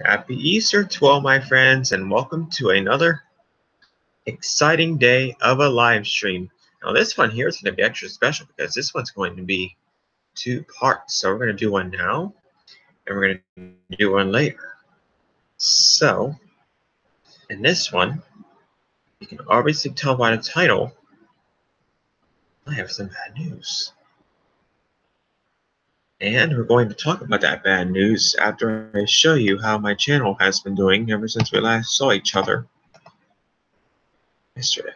Happy Easter to all my friends, and welcome to another exciting day of a live stream. Now this one here is going to be extra special because this one's going to be two parts. So we're going to do one now, and we're going to do one later. So, in this one, you can obviously tell by the title, I have some bad news. And we're going to talk about that bad news after I show you how my channel has been doing ever since we last saw each other yesterday.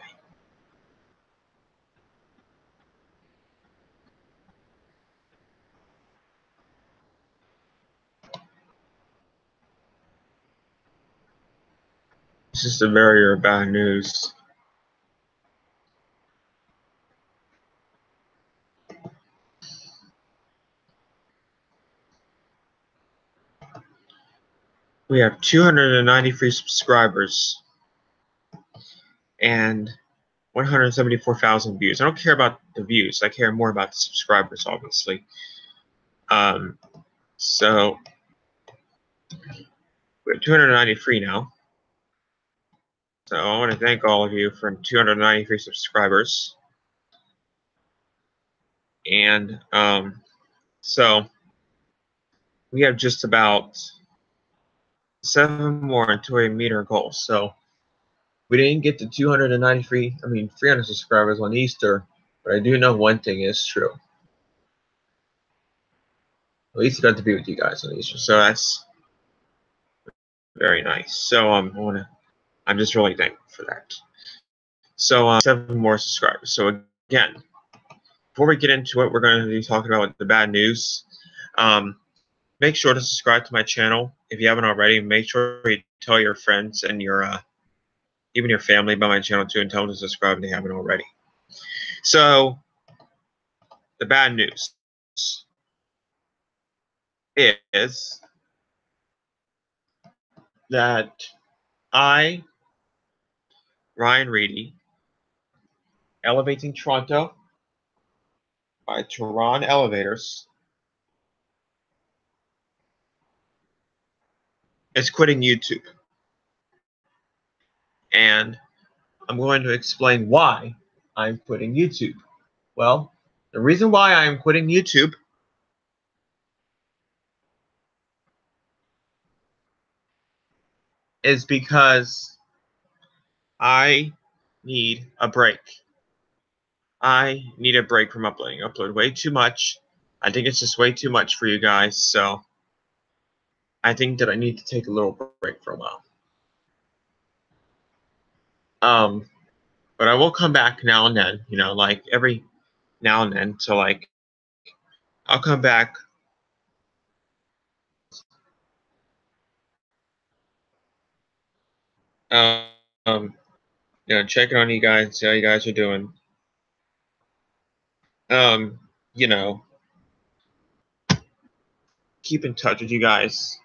This is the barrier of bad news. We have 293 subscribers and 174,000 views. I don't care about the views. I care more about the subscribers, obviously. So we're 293 now. So I want to thank all of you for 293 subscribers. And so we have just about 7 more until we meet our goal. So we didn't get to 300 subscribers on Easter, but I do know one thing is true. At least I got to be with you guys on Easter, so that's very nice. So I'm just really thankful for that. So 7 more subscribers. So again, before we get into it, we're going to be talking about the bad news. Make sure to subscribe to my channel if you haven't already. Make sure you tell your friends and your even your family about my channel too, and tell them to subscribe if they haven't already. So the bad news is that I, Ryan Reedy, Elevating Toronto by Toronto Elevators, is quitting YouTube. And I'm going to explain why I'm quitting YouTube. Well, the reason why I'm quitting YouTube is because I need a break. I need a break from uploading. I upload way too much. I think it's just way too much for you guys, so I think that I need to take a little break for a while. But I will come back now and then, like every now and then to I'll come back. Checking on you guys, see how you guys are doing. Keep in touch with you guys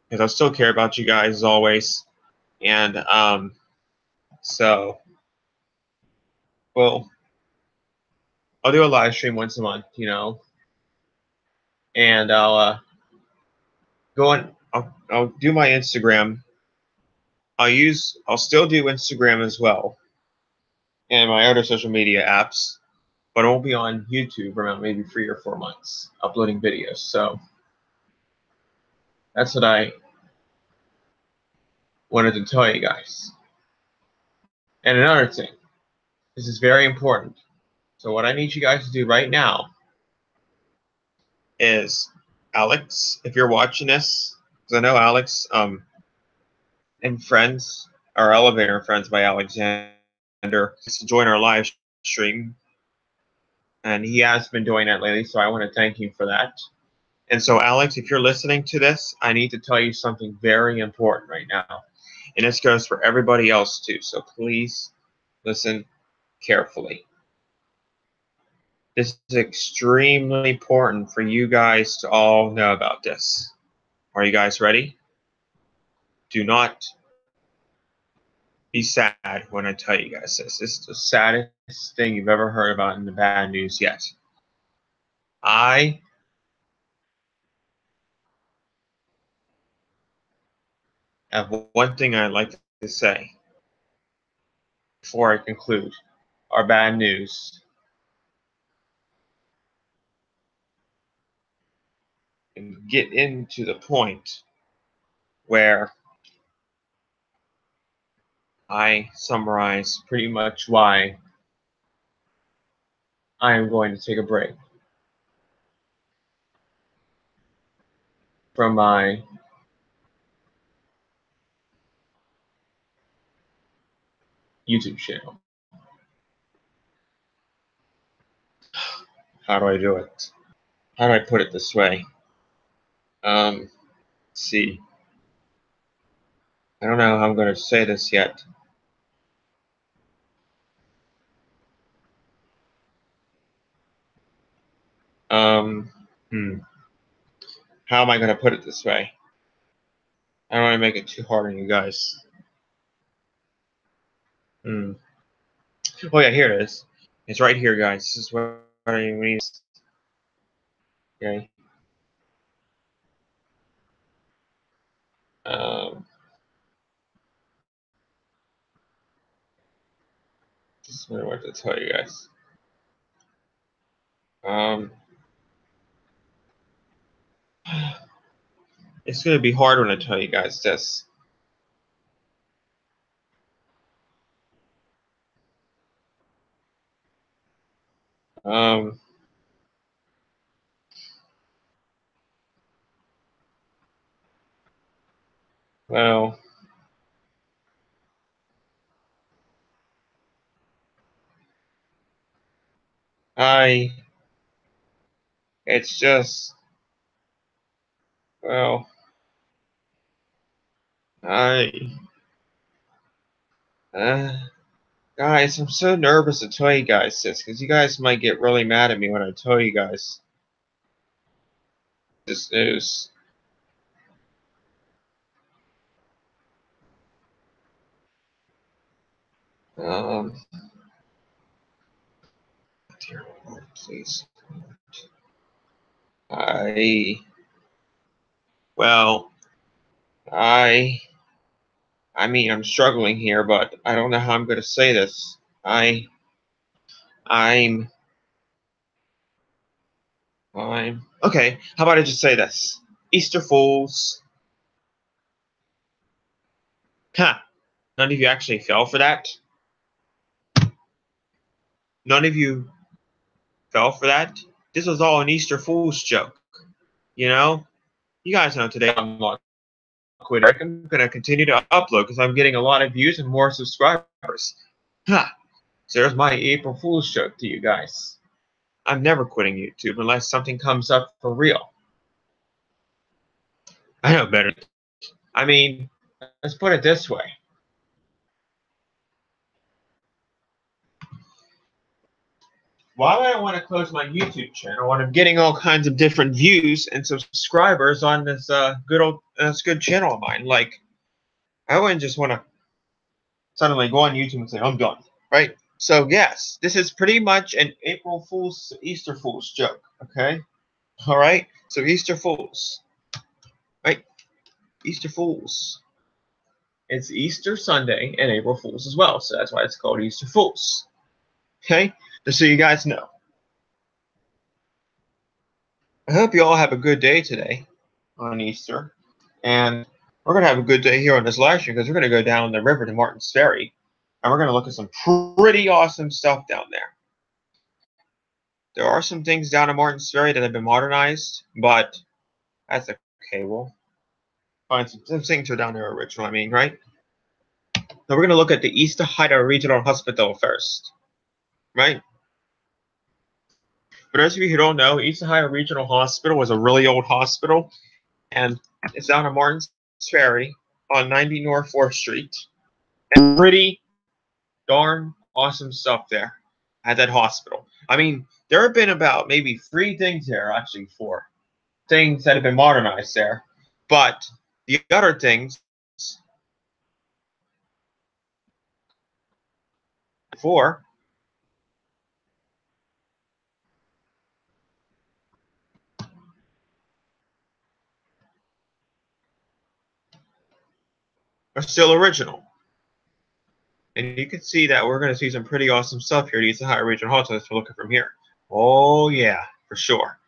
because I still care about you guys as always. And so, well, I'll do a live stream once a month, and I'll go on. I'll do my Instagram. I'll still do Instagram as well, and my other social media apps, but I won't be on YouTube for about maybe 3 or 4 months uploading videos. So that's what I wanted to tell you guys. And another thing, this is very important. So what I need you guys to do right now is, Alex, if you're watching this, because I know Alex and friends, our elevator friends by Alexander, to join our live stream, and he has been doing that lately, so I want to thank him for that. And so, Alex, if you're listening to this, I need to tell you something very important right now, and this goes for everybody else too, so please listen carefully. This is extremely important for you guys to all know about this. Are you guys ready? Do not be sad when I tell you guys this. This is the saddest thing you've ever heard about in the bad news yet. I I have one thing I'd like to say before I conclude our bad news and get into the point where I summarize pretty much why I am going to take a break from my YouTube channel. How do I do it? How do I put it this way? Let's see. I don't know how I'm going to say this yet. Um, hmm. How am I going to put it this way? I don't want to make it too hard on you guys. Hmm. Oh yeah, here it is. It's right here, guys. This is what I mean. Okay. Um, just what to tell you guys. Um, it's going to be hard when I tell you guys this. Um, well, I, it's just, well, I, uh, guys, I'm so nervous to tell you guys this because you guys might get really mad at me when I tell you guys this news. Um, dear Lord, please. I, well, I, I mean, I'm struggling here, but I don't know how I'm going to say this. I'm, okay. How about I just say this? Easter Fools. Huh. None of you actually fell for that. None of you fell for that. This was all an Easter Fool's joke. You know? You guys know today I'm not quitting. I'm going to continue to upload because I'm getting a lot of views and more subscribers. Huh. So there's my April Fool's joke to you guys. I'm never quitting YouTube unless something comes up for real. I know better. I mean, let's put it this way. Why would I want to close my YouTube channel when I'm getting all kinds of different views and subscribers on this good channel of mine? Like, I wouldn't just want to suddenly go on YouTube and say I'm done, right? So yes, this is pretty much an April Fool's, Easter Fool's joke. Okay, all right. So Easter Fools, right? Easter Fools. It's Easter Sunday and April Fools as well, so that's why it's called Easter Fools. Okay, just so you guys know. I hope you all have a good day today on Easter. And we're going to have a good day here on this live stream because we're going to go down the river to Martin's Ferry. And we're going to look at some pretty awesome stuff down there. There are some things down at Martin's Ferry that have been modernized, but that's okay. We'll find some things are down there original, I mean, right? So we're going to look at the East Haida Regional Hospital first, right? For those of you who don't know, East Haida Regional Hospital was a really old hospital, and it's down at Martin's Ferry on 90 North 4th Street. And pretty darn awesome stuff there at that hospital. I mean, there have been about maybe 3 things there, actually 4 things that have been modernized there. But the other things, 4, are still original. And you can see that we're going to see some pretty awesome stuff here at East Ohio Regional Hospital if we're looking from here. Oh, yeah, for sure.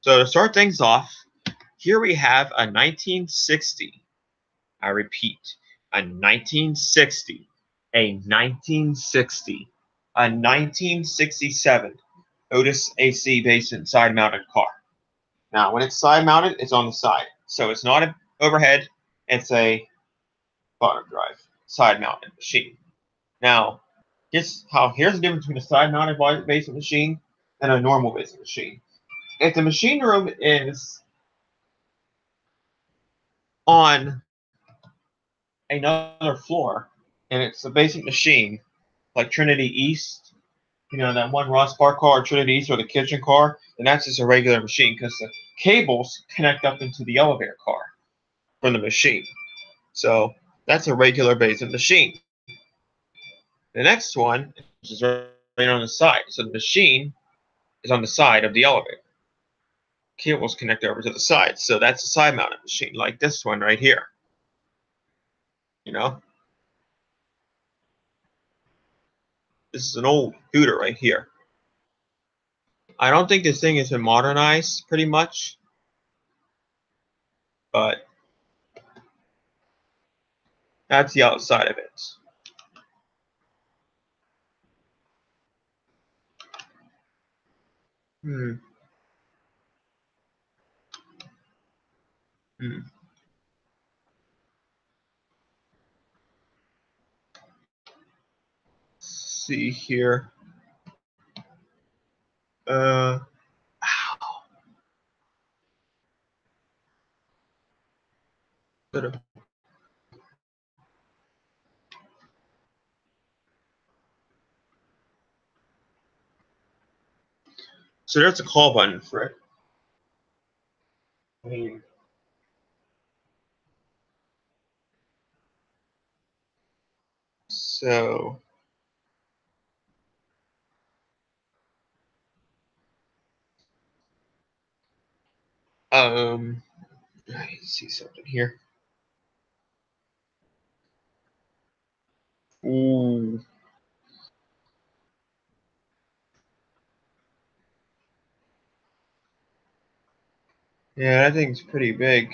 So to start things off, here we have a 1960. I repeat, a 1960, a 1960, a 1967 Otis AC Basin side-mounted car. Now, when it's side-mounted, it's on the side. So it's not an overhead, it's a bottom drive, side-mounted machine. Now, here's the difference between a side-mounted basement machine and a normal basement machine. If the machine room is on another floor and it's a basic machine like Trinity East, you know, that one Ross Bar car, or Trinity East, or the kitchen car, then that's just a regular machine because the cables connect up into the elevator car from the machine. So that's a regular basement machine. The next one is right on the side. So the machine is on the side of the elevator. Cables connect over to the side. So that's a side-mounted machine, like this one right here. You know? This is an old Hooter right here. I don't think this thing has been modernized pretty much. But that's the outside of it. Hmm. Hmm. See here. Ow. So there's a call button for it. I mean, so I see something here. Ooh. Yeah, that thing's pretty big.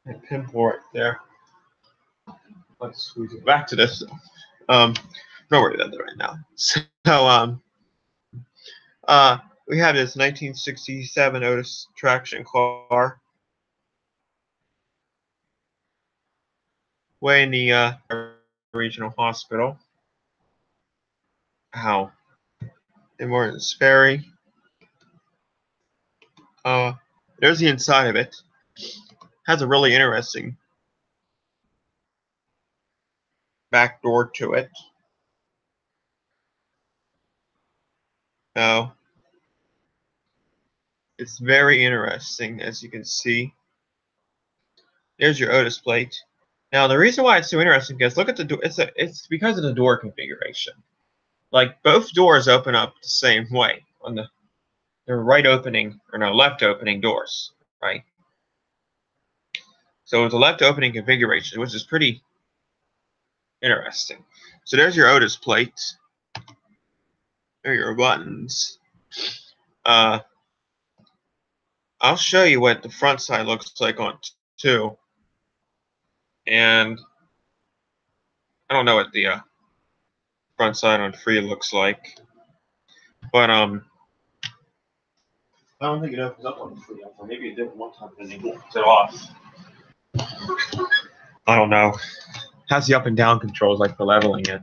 That pimple right there. Let's squeeze it back to this. Um, not worried about that right now. So uh, we have this 1967 Otis traction car. Way in the regional hospital. How? In Morton's Ferry. There's the inside of it. Has a really interesting back door to it. Oh, it's very interesting, as you can see. There's your Otis plate. Now, the reason why it's so interesting is look at the door. It's because of the door configuration. Like both doors open up the same way on they're right opening or no left opening doors, right? So it's a left opening configuration, which is pretty interesting. So there's your Otis plate. There are your buttons. Uh, I'll show you what the front side looks like on 2. And I don't know what the front side on 3 looks like. But I don't think it opens up on the 3. Maybe it did one time and then they blocked it off. I don't know. It has the up and down controls like for leveling it.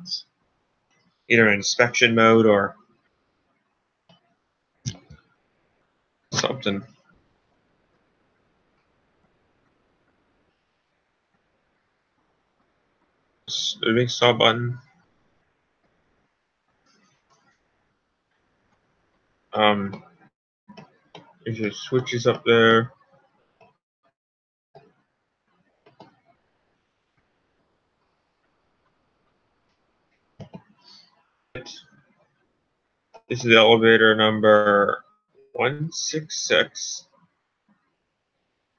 Either in inspection mode or something. The big stop button. There's your switches up there. This is elevator number 166.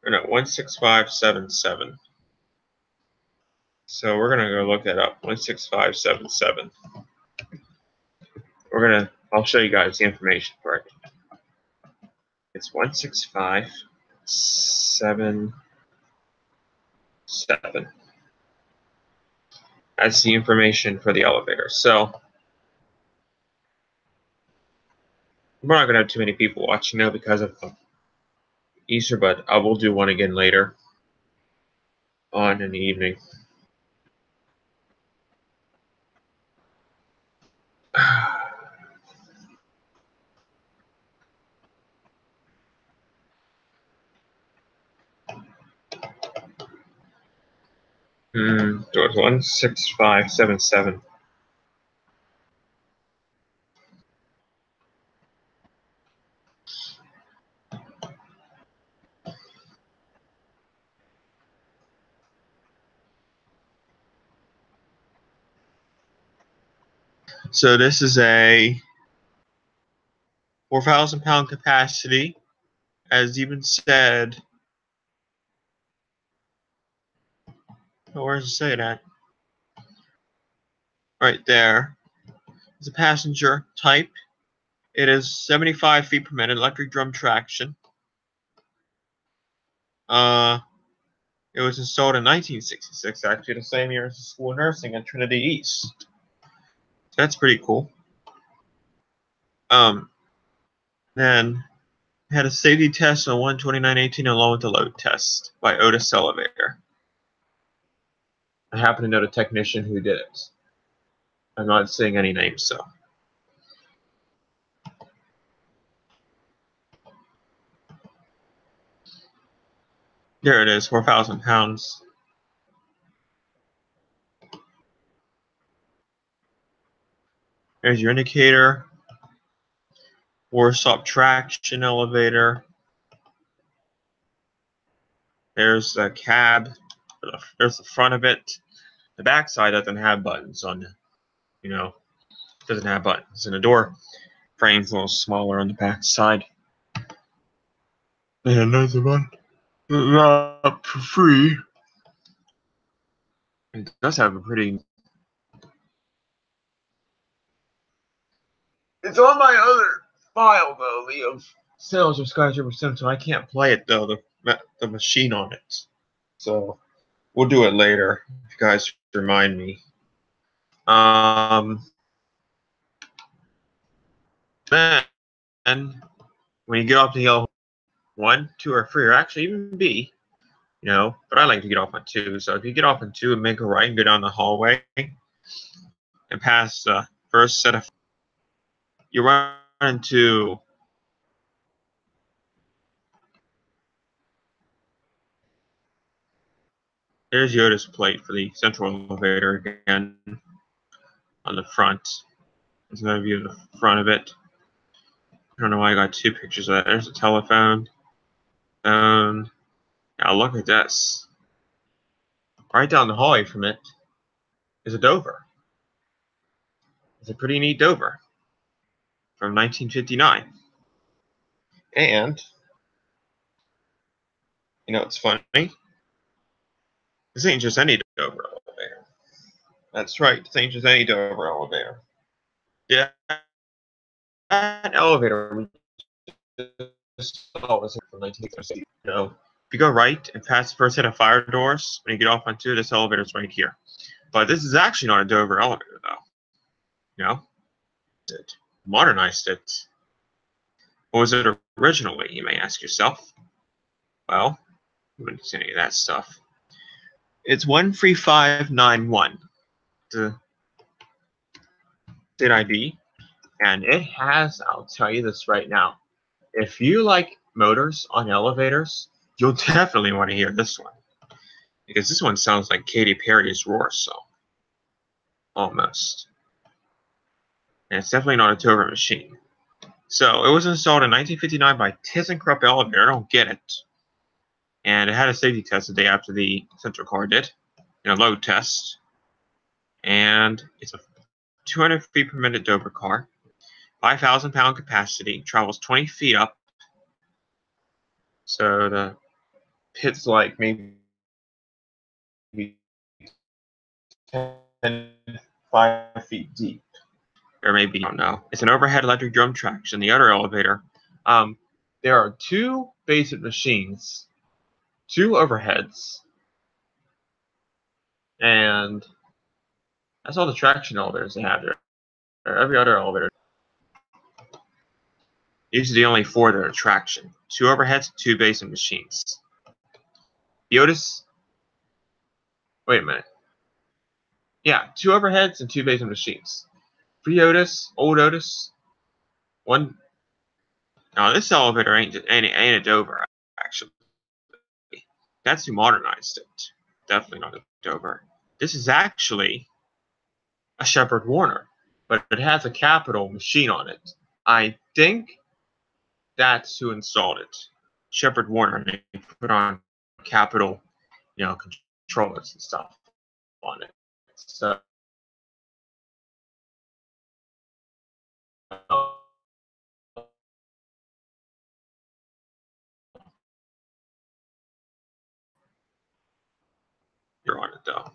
Or no, 16577. So we're gonna go look that up. 16577. I'll show you guys the information for it. It's 16577. That's the information for the elevator. So we're not gonna have too many people watching now because of Easter, but I will do one again later on in the evening. So it's 16577. So this is a 4,000-pound capacity, as even said. Where does it say that? Right there. It's a passenger type. It is 75 feet per minute, electric drum traction. It was installed in 1966, actually the same year as the School of Nursing at Trinity East. That's pretty cool. Then had a safety test on 1/29/18 along with the load test by Otis Elevator. I happen to know the technician who did it. I'm not saying any names, so. There it is, 4,000 pounds. There's your indicator. Four-stop traction elevator. There's the cab. There's the front of it. The back side doesn't have buttons on, doesn't have buttons. And the door frame's a little smaller on the back side. And there's a button. Not for free. It does have a pretty. It's on my other file though, of sales of Skyscraper Sim, so I can't play it though. The machine on it. So we'll do it later if you guys remind me. Then when you get off the hill, 1, 2, or 3, or actually even B, but I like to get off on 2. So if you get off on 2 and make a right and go down the hallway and pass the first set of, you run into there's Yoda's plate for the central elevator again on the front. There's another view of the front of it. I don't know why I got 2 pictures of that. There's a telephone. Now look at this. Right down the hallway from it is a Dover. It's a pretty neat Dover from 1959. And, it's funny. This ain't just any Dover elevator. That's right. This ain't just any Dover elevator. Yeah, that elevator was from 1960. If you go right and pass the first set of fire doors, when you get off on 2, this elevator's right here. But this is actually not a Dover elevator, though. It modernized it. What was it originally, you may ask yourself? Well, you wouldn't see any of that stuff. It's 13591, the state ID, and it has, I'll tell you this right now, if you like motors on elevators, you'll definitely want to hear this one, because this one sounds like Katy Perry's Roar song, almost. And it's definitely not a Dover machine. So it was installed in 1959 by ThyssenKrupp Elevator. I don't get it. And it had a safety test the day after the Central car did, a load test. And it's a 200 feet per minute Dover car. 5,000-pound capacity, travels 20 feet up. So the pit's like maybe 5 feet deep. Or maybe, I don't know. It's an overhead electric drum traction. The other elevator, there are 2 basic machines, 2 overheads, and that's all the traction elevators they have there. Every other elevator. These are the only 4 that are traction. 2 overheads, 2 basic machines. The Otis. Wait a minute. Yeah, 2 overheads and 2 basic machines. Free Otis, old Otis, 1. Now this elevator ain't a Dover, actually. That's who modernized it. Definitely not a Dover. This is actually a Sheppard Warner, but it has a Capital machine on it. I think that's who installed it. Sheppard Warner, and they put on Capital, controllers and stuff on it. So you're on it though.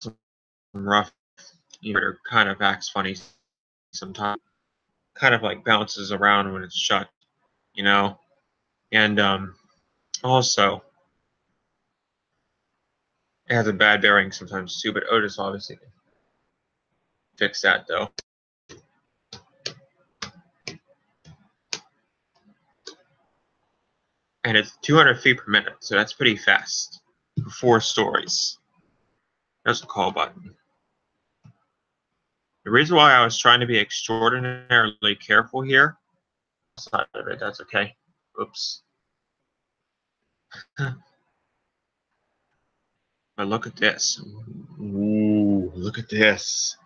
Some rough, kind of acts funny sometimes. Kind of like bounces around when it's shut, and also it has a bad bearing sometimes too. But Otis obviously can fix that though. And it's 200 feet per minute, so that's pretty fast for 4 stories. There's a call button. The reason why I was trying to be extraordinarily careful here, side of it, that's okay. Oops. But look at this. Ooh, look at this.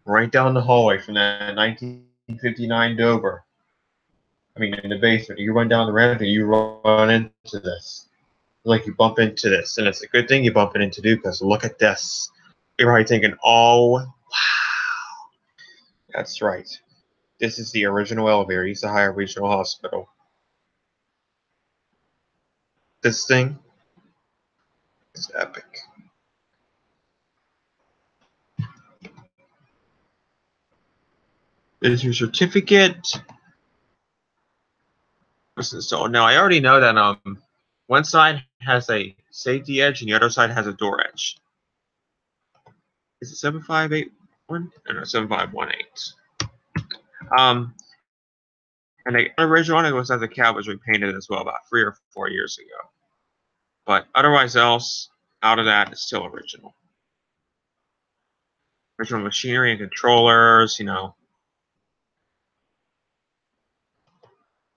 Right down the hallway from that 1959 Dover. I mean, in the basement. You run down the ramp and you run into this. Like you bump into this. And it's a good thing you bump it into, because look at this. You're probably thinking, oh, wow. That's right. This is the original elevator, East Ohio Regional Hospital. This thing is epic. There's your certificate. So now I already know that one side has a safety edge and the other side has a door edge. Is it 7581? No, 7518. And the original one was that the cab was repainted as well about 3 or 4 years ago. But otherwise else, out of that, it's still original. Original machinery and controllers,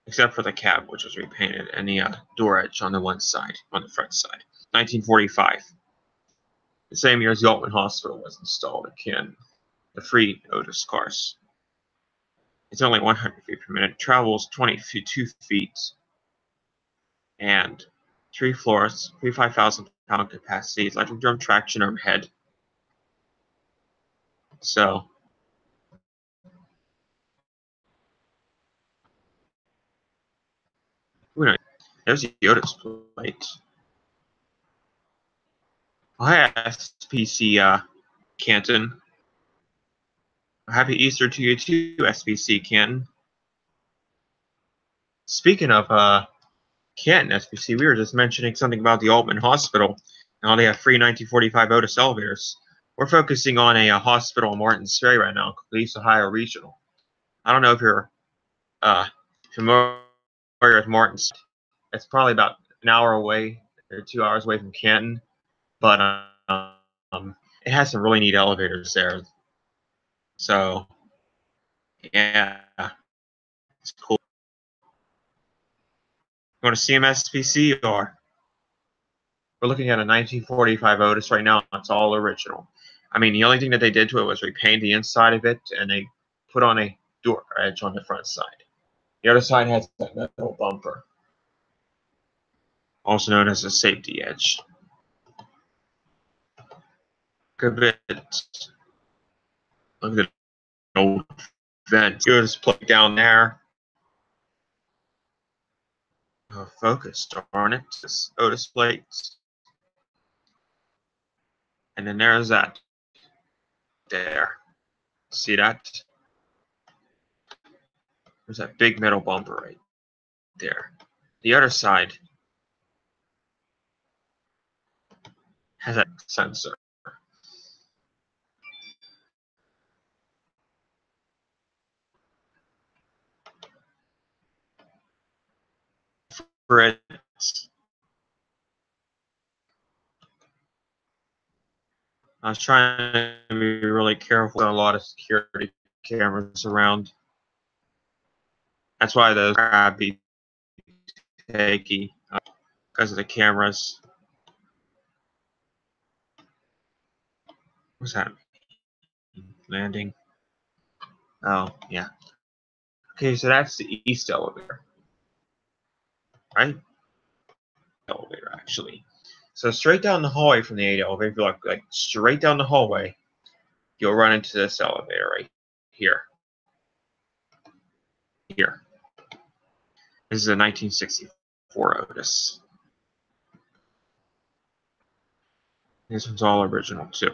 except for the cab, which was repainted, and the door edge on the front side. 1945. The same year as the Altman Hospital was installed again. The free Otis cars. It's only 100 feet per minute. It travels 22 feet. And 3 floors, 5,000-pound capacity. It's electric drum traction overhead. So, there's the Otis plate. Hi, SPC Canton. Happy Easter to you too, SPC Canton. Speaking of Canton SPC, we were just mentioning something about the Altman Hospital and how they have free 1945 Otis elevators. We're focusing on a hospital in Martins Ferry right now, called East Ohio Regional. I don't know if you're familiar with Martins. It's probably about an hour away or 2 hours away from Canton, but it has some really neat elevators there. So, yeah, it's cool. You want to see MSPC, or we're looking at a 1945 Otis right now. It's all original. I mean, the only thing that they did to it was repaint the inside of it, and they put on a door edge on the front side. The other side has that metal bumper, also known as a safety edge. Look at it. Look at the old vents. Otis plate down there. Oh, focus, darn it. This Otis plate. And then there's that. There. See that? There's that big metal bumper right there. The other side has that sensor. For it. I was trying to be really careful. Got a lot of security cameras around. That's why those are be shaky because of the cameras. What's that? Landing. Oh, yeah. Okay, so that's the east elevator. Right? Elevator, actually. So straight down the hallway from the 8 elevator, if you look like straight down the hallway, you'll run into this elevator right here. Here. This is a 1964 Otis. This one's all original too.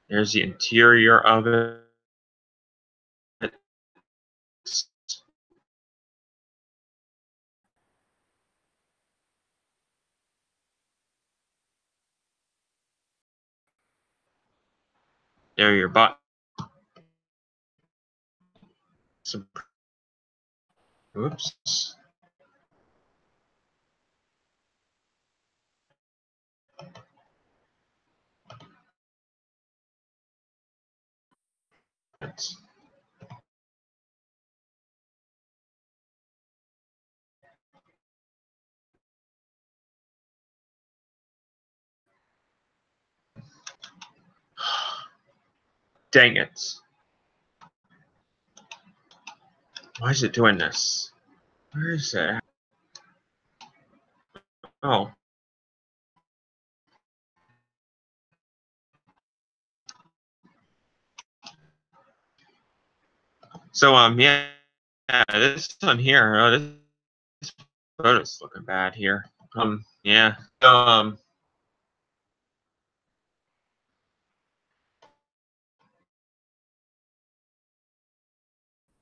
There's the interior of it. There your butt. Oops. Dang it. Why is it doing this? Where is it? Oh. So, yeah, this one here, this photo's looking bad here. Yeah.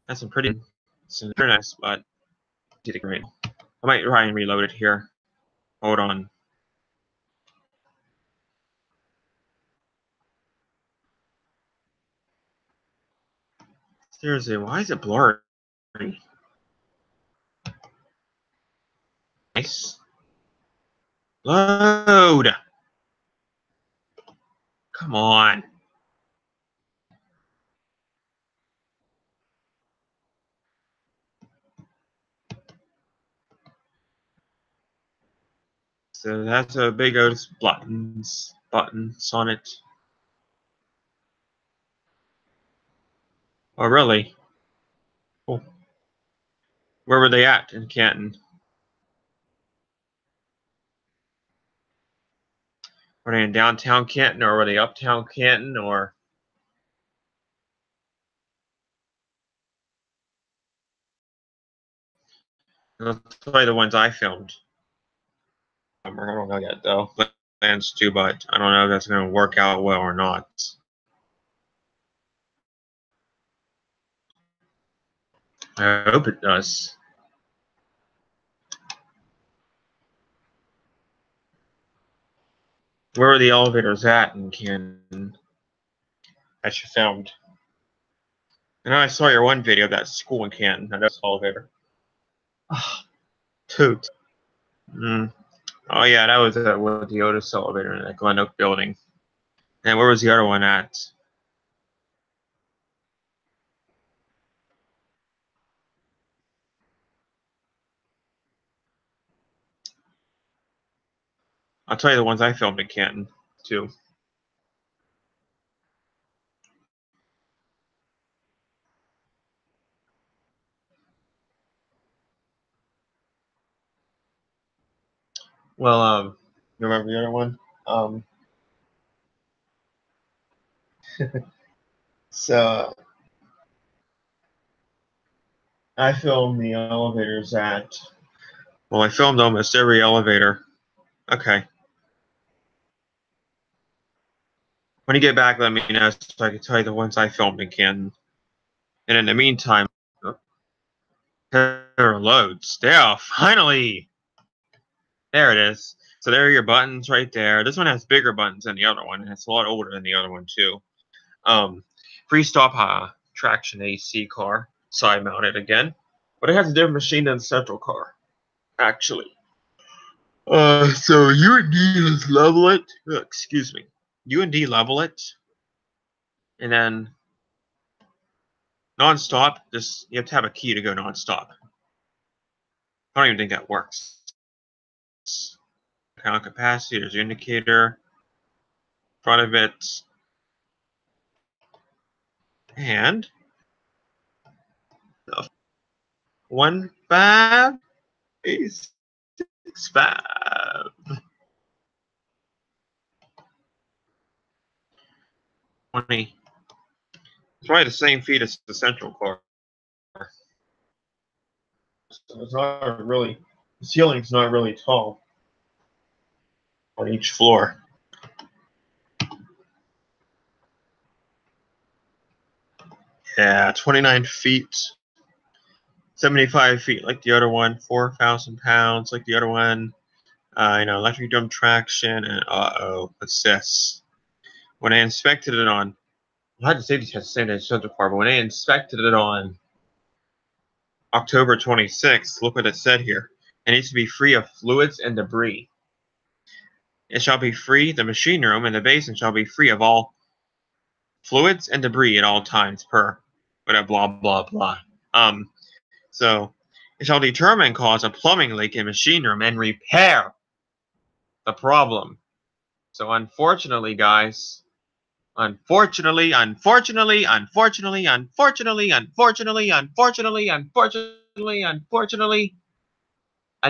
That's some pretty, it's very nice, but did it great. I might try and reload it here. Hold on. Seriously, why is it blurry? Nice. Load! Come on. So that's a big Otis buttons on it. Oh, really? Cool. Where were they at in Canton? Were they in downtown Canton, or were they uptown Canton, or? That's probably the ones I filmed. I don't know yet, though. Plans to, but I don't know if that's going to work out well or not. I hope it does. Where are the elevators at in Canton that you filmed? I know I saw your one video of that school in Canton. That's elevator. Oh, toot. Mm. Oh yeah, that was with the Otis elevator in the Glen Oak building. And where was the other one at? I'll tell you the ones I filmed in Canton too. Well, you remember the other one? So I filmed the elevators at. Well, I filmed almost every elevator. Okay. When you get back, let me know so I can tell you the ones I filmed again. And in the meantime, there are loads. There, finally! There it is. So there are your buttons right there. This one has bigger buttons than the other one. It's a lot older than the other one, too. Free-stop traction AC car. Side-mounted again. But it has a different machine than the central car, actually. So UND just level it. Excuse me. UND level it. And then non-stop, just you have to have a key to go non-stop. I don't even think that works. Count capacity, there's your indicator. Front of it. And 1.5 6.5. It's probably the same feet as the central car. So it's not really, the ceiling's not really tall on each floor. Yeah, 29 feet, 75 feet like the other one, 4,000 pounds like the other one. Electric drum traction, and what's this? When I inspected it on, I had the safety test saying it's central car, but when I inspected it on October 26th, look what it said here. It needs to be free of fluids and debris. It shall be free, the machine room and the basin shall be free of all fluids and debris at all times per whatever, blah, blah, blah. So it shall determine cause a plumbing leak in machine room and repair the problem. So unfortunately, guys, unfortunately, I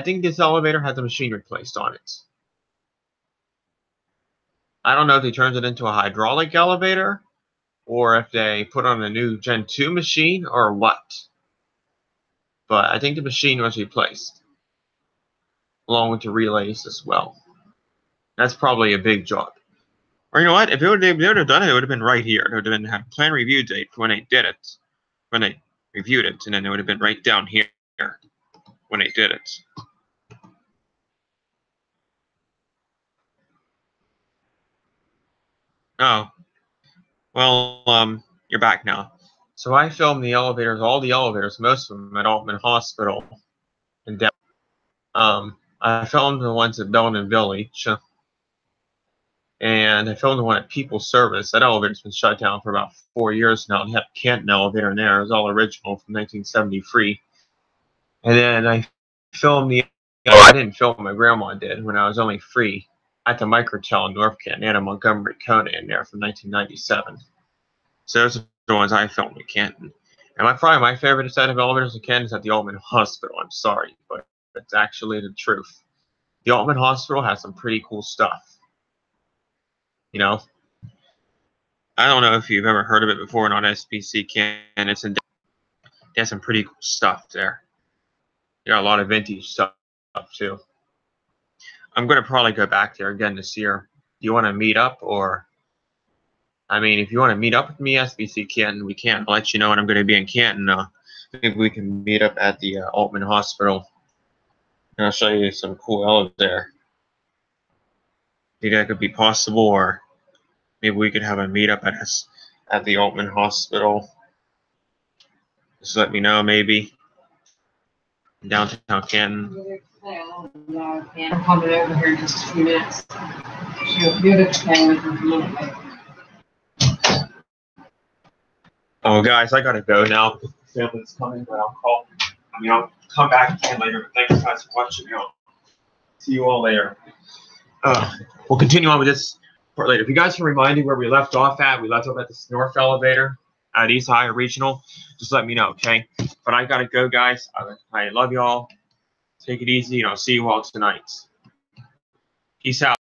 think this elevator has a machine replaced on it. I don't know if they turned it into a hydraulic elevator or if they put on a new Gen 2 machine or what. But I think the machine was replaced, along with the relays as well. That's probably a big job. Or you know what? If they would have done it, it would have been right here. It would have been had a plan review date for when they did it, when they reviewed it, and then it would have been right down here when they did it. Oh, well, you're back now. So I filmed the elevators, all the elevators, most of them at Altman Hospital in Denver. I filmed the ones at Belden Village, and I filmed the one at People's Service. That elevator's been shut down for about 4 years now. They have a Canton elevator in there. It was all original from 1973. And then I filmed I didn't film, my grandma did, when I was only free at the Microtel in North Canton. They had a Montgomery Kona in there from 1997. So those are the ones I filmed in Canton. And probably my favorite set of elevators in Canton is at the Altman Hospital. I'm sorry, but it's actually the truth. The Altman Hospital has some pretty cool stuff. You know, I don't know if you've ever heard of it before, not SBC Canton. It's in. They have some pretty cool stuff there. There are a lot of vintage stuff too. I'm gonna probably go back there again this year. Do you want to meet up, or? I mean, if you want to meet up with me, SBC Canton, we can. I'll let you know when I'm going to be in Canton. Maybe we can meet up at the Altman Hospital, and I'll show you some cool elevators there. Maybe that could be possible, or maybe we could have a meetup at the Altman Hospital. Just let me know, maybe. In downtown Canton. I'm coming over here in just a few minutes. You're the thing with a little bit. Oh, guys, I gotta go now. Family's coming, but I'll come back again later. Thanks, guys, for watching. See you all later. We'll continue on with this part later. If you guys can remind me where we left off at this north elevator at East Ohio Regional. Just let me know, okay? But I gotta go, guys. I love y'all. Take it easy, and I'll see you all tonight. Peace out.